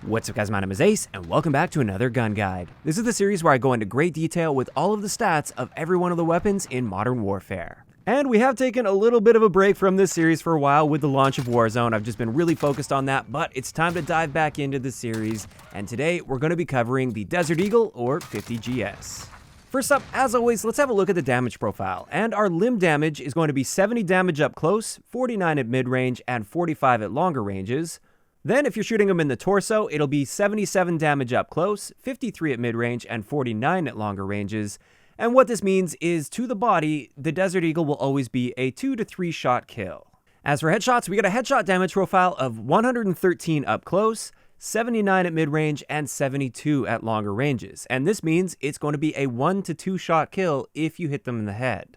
What's up guys, my name is Ace, and welcome back to another gun guide. This is the series where I go into great detail with all of the stats of every one of the weapons in Modern Warfare. And we have taken a little bit of a break from this series for a while with the launch of Warzone. I've just been really focused on that, but it's time to dive back into the series, and today we're going to be covering the Desert Eagle, or 50GS. First up, as always, let's have a look at the damage profile, and our limb damage is going to be 70 damage up close, 49 at mid-range, and 45 at longer ranges. Then, if you're shooting them in the torso, it'll be 77 damage up close, 53 at mid-range, and 49 at longer ranges. And what this means is, to the body, the Desert Eagle will always be a 2 to 3 shot kill. As for headshots, we get a headshot damage profile of 113 up close, 79 at mid-range, and 72 at longer ranges. And this means it's going to be a 1 to 2 shot kill if you hit them in the head.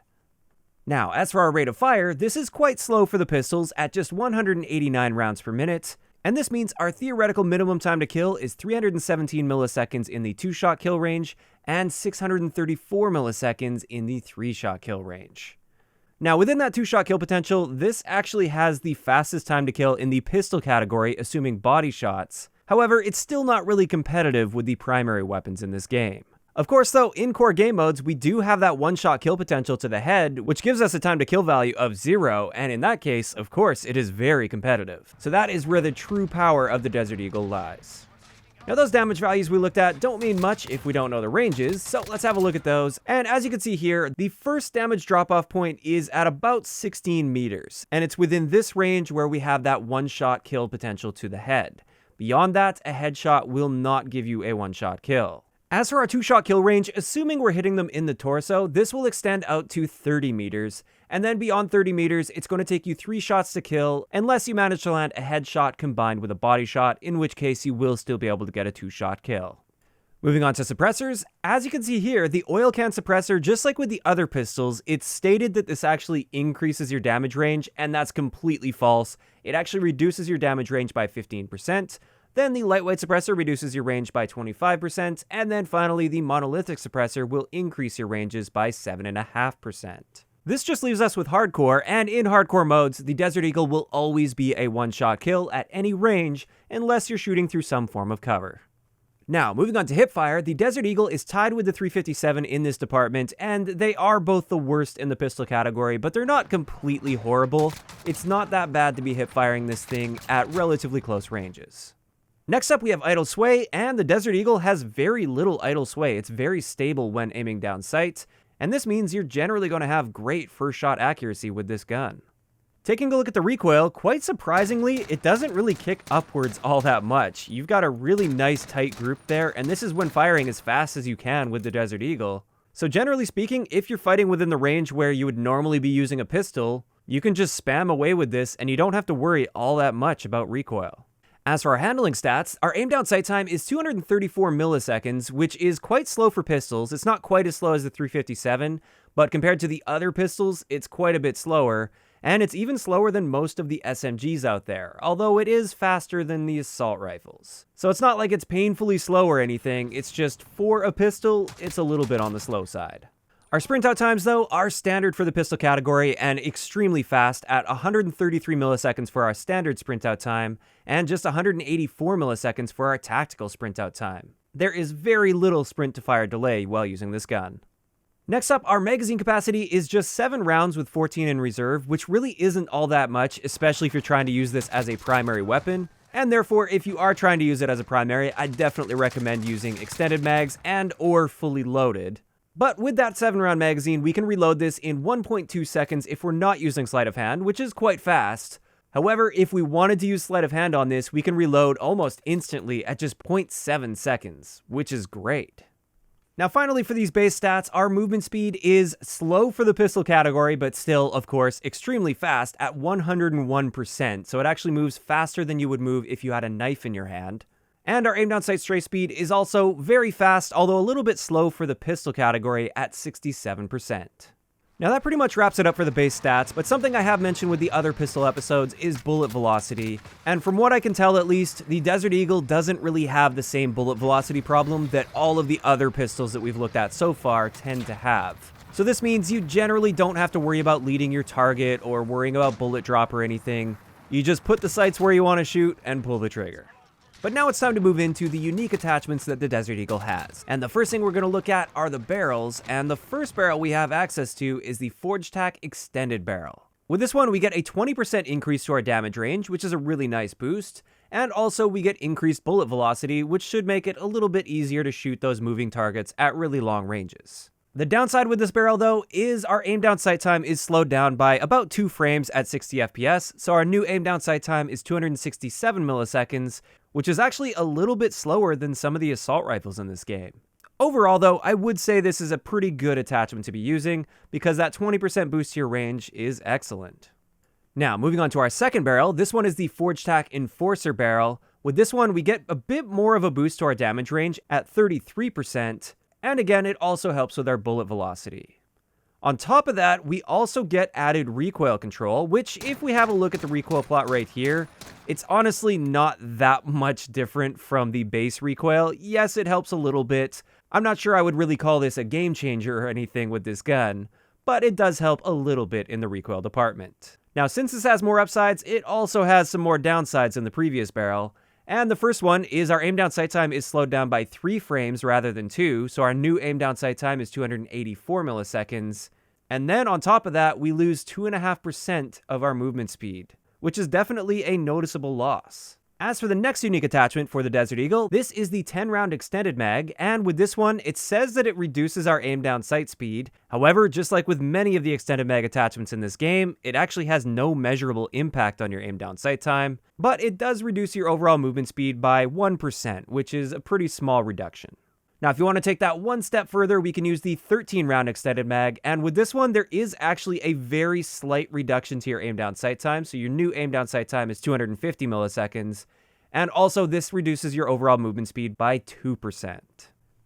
Now, as for our rate of fire, this is quite slow for the pistols at just 189 rounds per minute. And this means our theoretical minimum time to kill is 317 milliseconds in the 2-shot kill range and 634 milliseconds in the 3-shot kill range. Now, within that 2-shot kill potential, this actually has the fastest time to kill in the pistol category, assuming body shots. However, it's still not really competitive with the primary weapons in this game. Of course, though, in core game modes, we do have that 1-shot kill potential to the head, which gives us a time to kill value of 0, and in that case, of course, it is very competitive. So that is where the true power of the Desert Eagle lies. Now, those damage values we looked at don't mean much if we don't know the ranges, so let's have a look at those. And as you can see here, the first damage drop-off point is at about 16 meters, and it's within this range where we have that 1-shot kill potential to the head. Beyond that, a headshot will not give you a 1-shot kill. As for our 2-shot kill range, assuming we're hitting them in the torso, this will extend out to 30 meters, and then beyond 30 meters, it's going to take you 3 shots to kill, unless you manage to land a headshot combined with a body shot, in which case you will still be able to get a 2-shot kill. Moving on to suppressors, as you can see here, the oil can suppressor, just like with the other pistols, it's stated that this actually increases your damage range, and that's completely false. It actually reduces your damage range by 15%. Then the lightweight suppressor reduces your range by 25%, and then finally the monolithic suppressor will increase your ranges by 7.5%. This just leaves us with hardcore, and in hardcore modes, the Desert Eagle will always be a 1-shot kill at any range, unless you're shooting through some form of cover. Now, moving on to hipfire, the Desert Eagle is tied with the 357 in this department, and they are both the worst in the pistol category, but they're not completely horrible. It's not that bad to be hipfiring this thing at relatively close ranges. Next up, we have idle sway, and the Desert Eagle has very little idle sway. It's very stable when aiming down sight, and this means you're generally going to have great first-shot accuracy with this gun. Taking a look at the recoil, quite surprisingly, it doesn't really kick upwards all that much. You've got a really nice tight group there, and this is when firing as fast as you can with the Desert Eagle. So generally speaking, if you're fighting within the range where you would normally be using a pistol, you can just spam away with this, and you don't have to worry all that much about recoil. As for our handling stats, our aim down sight time is 234 milliseconds, which is quite slow for pistols. It's not quite as slow as the 357, but compared to the other pistols, it's quite a bit slower, and it's even slower than most of the SMGs out there, although it is faster than the assault rifles. So it's not like it's painfully slow or anything, it's just for a pistol, it's a little bit on the slow side. Our sprint out times, though, are standard for the pistol category and extremely fast at 133 milliseconds for our standard sprint out time and just 184 milliseconds for our tactical sprint out time. There is very little sprint to fire delay while using this gun. Next up, our magazine capacity is just 7 rounds with 14 in reserve, which really isn't all that much, especially if you're trying to use this as a primary weapon. And therefore, if you are trying to use it as a primary, I definitely recommend using extended mags and or fully loaded. But with that 7-round magazine, we can reload this in 1.2 seconds if we're not using sleight of hand, which is quite fast. However, if we wanted to use sleight of hand on this, we can reload almost instantly at just 0.7 seconds, which is great. Now finally, for these base stats, our movement speed is slow for the pistol category, but still, of course, extremely fast at 101%, so it actually moves faster than you would move if you had a knife in your hand. And our aim down sight stray speed is also very fast, although a little bit slow for the pistol category at 67%. Now that pretty much wraps it up for the base stats, but something I have mentioned with the other pistol episodes is bullet velocity. And from what I can tell at least, the Desert Eagle doesn't really have the same bullet velocity problem that all of the other pistols that we've looked at so far tend to have. So this means you generally don't have to worry about leading your target or worrying about bullet drop or anything. You just put the sights where you want to shoot and pull the trigger. But now it's time to move into the unique attachments that the Desert Eagle has. And the first thing we're going to look at are the barrels, and the first barrel we have access to is the Forged Tack Extended Barrel. With this one, we get a 20% increase to our damage range, which is a really nice boost, and also we get increased bullet velocity, which should make it a little bit easier to shoot those moving targets at really long ranges. The downside with this barrel, though, is our aim down sight time is slowed down by about 2 frames at 60 FPS, so our new aim down sight time is 267 milliseconds, which is actually a little bit slower than some of the assault rifles in this game. Overall, though, I would say this is a pretty good attachment to be using, because that 20% boost to your range is excellent. Now, moving on to our second barrel, this one is the Forged Tack Enforcer Barrel. With this one, we get a bit more of a boost to our damage range at 33%, and again, it also helps with our bullet velocity. On top of that, we also get added recoil control, which, if we have a look at the recoil plot right here, it's honestly not that much different from the base recoil. Yes, it helps a little bit. I'm not sure I would really call this a game changer or anything with this gun, but it does help a little bit in the recoil department. Now, since this has more upsides, it also has some more downsides than the previous barrel. And the first one is our aim down sight time is slowed down by 3 frames rather than 2, so our new aim down sight time is 284 milliseconds. And then on top of that, we lose 2.5% of our movement speed, which is definitely a noticeable loss. As for the next unique attachment for the Desert Eagle, this is the 10-round extended mag, and with this one, it says that it reduces our aim down sight speed. However, just like with many of the extended mag attachments in this game, it actually has no measurable impact on your aim down sight time, but it does reduce your overall movement speed by 1%, which is a pretty small reduction. Now, if you want to take that one step further, we can use the 13-round extended mag, and with this one, there is actually a very slight reduction to your aim down sight time, so your new aim down sight time is 250 milliseconds, and also this reduces your overall movement speed by 2%.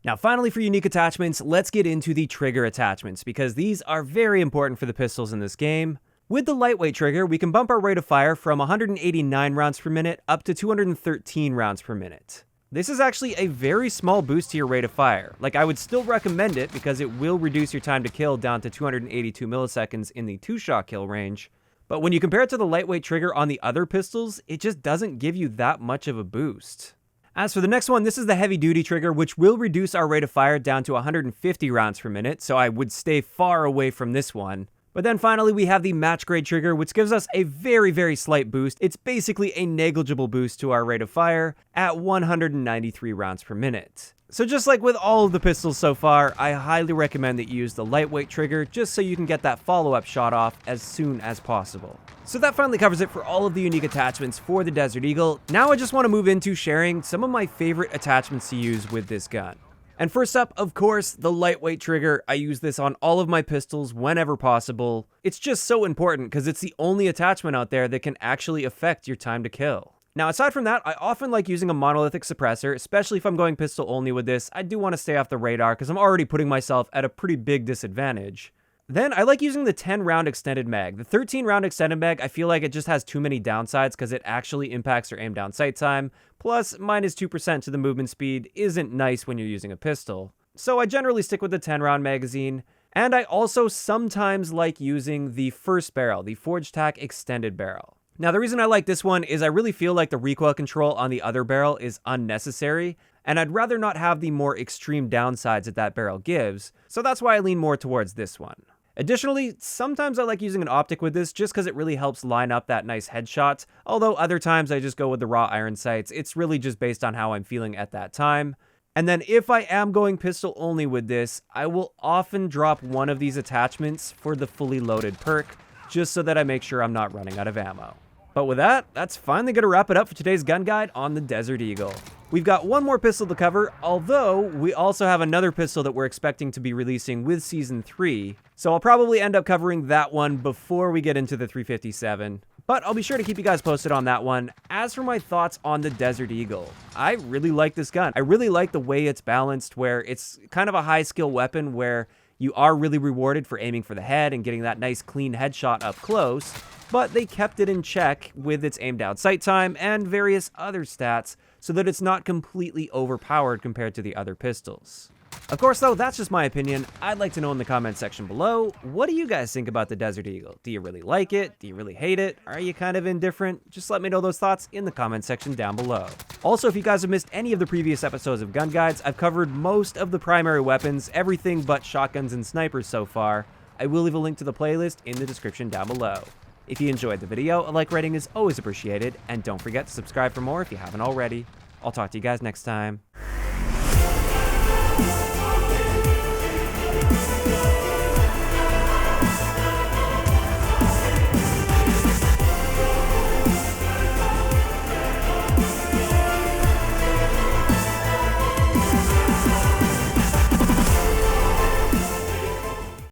Now, finally, for unique attachments, let's get into the trigger attachments, because these are very important for the pistols in this game. With the lightweight trigger, we can bump our rate of fire from 189 rounds per minute up to 213 rounds per minute. This is actually a very small boost to your rate of fire. Like, I would still recommend it because it will reduce your time to kill down to 282 milliseconds in the 2-shot kill range. But when you compare it to the lightweight trigger on the other pistols, it just doesn't give you that much of a boost. As for the next one, this is the heavy duty trigger, which will reduce our rate of fire down to 150 rounds per minute, so I would stay far away from this one. But then finally, we have the match grade trigger, which gives us a very, very slight boost. It's basically a negligible boost to our rate of fire at 193 rounds per minute. So just like with all of the pistols so far, I highly recommend that you use the lightweight trigger just so you can get that follow-up shot off as soon as possible. So that finally covers it for all of the unique attachments for the Desert Eagle. Now I just want to move into sharing some of my favorite attachments to use with this gun. And first up, of course, the lightweight trigger. I use this on all of my pistols whenever possible. It's just so important because it's the only attachment out there that can actually affect your time to kill. Now, aside from that, I often like using a monolithic suppressor, especially if I'm going pistol only with this. I do want to stay off the radar because I'm already putting myself at a pretty big disadvantage. Then I like using the 10-round extended mag. The 13-round extended mag, I feel like it just has too many downsides because it actually impacts your aim down sight time. Plus, minus 2% to the movement speed isn't nice when you're using a pistol. So I generally stick with the 10-round magazine. And I also sometimes like using the first barrel, the Forged Tack Extended Barrel. Now, the reason I like this one is I really feel like the recoil control on the other barrel is unnecessary, and I'd rather not have the more extreme downsides that that barrel gives, so that's why I lean more towards this one. Additionally, sometimes I like using an optic with this just because it really helps line up that nice headshot, although other times I just go with the raw iron sights. It's really just based on how I'm feeling at that time. And then if I am going pistol only with this, I will often drop one of these attachments for the fully loaded perk, just so that I make sure I'm not running out of ammo. But with that, that's finally going to wrap it up for today's gun guide on the Desert Eagle. We've got one more pistol to cover, although we also have another pistol that we're expecting to be releasing with Season 3, so I'll probably end up covering that one before we get into the 357. But I'll be sure to keep you guys posted on that one. As for my thoughts on the Desert Eagle, I really like this gun. I really like the way it's balanced, where it's kind of a high skill weapon where you are really rewarded for aiming for the head and getting that nice clean headshot up close, but they kept it in check with its aim down sight time and various other stats so that it's not completely overpowered compared to the other pistols. Of course, though, that's just my opinion. I'd like to know in the comment section below, what do you guys think about the Desert Eagle? Do you really like it? Do you really hate it? Are you kind of indifferent? Just let me know those thoughts in the comment section down below. Also, if you guys have missed any of the previous episodes of Gun Guides, I've covered most of the primary weapons, everything but shotguns and snipers so far. I will leave a link to the playlist in the description down below. If you enjoyed the video, a like rating is always appreciated, and don't forget to subscribe for more if you haven't already. I'll talk to you guys next time.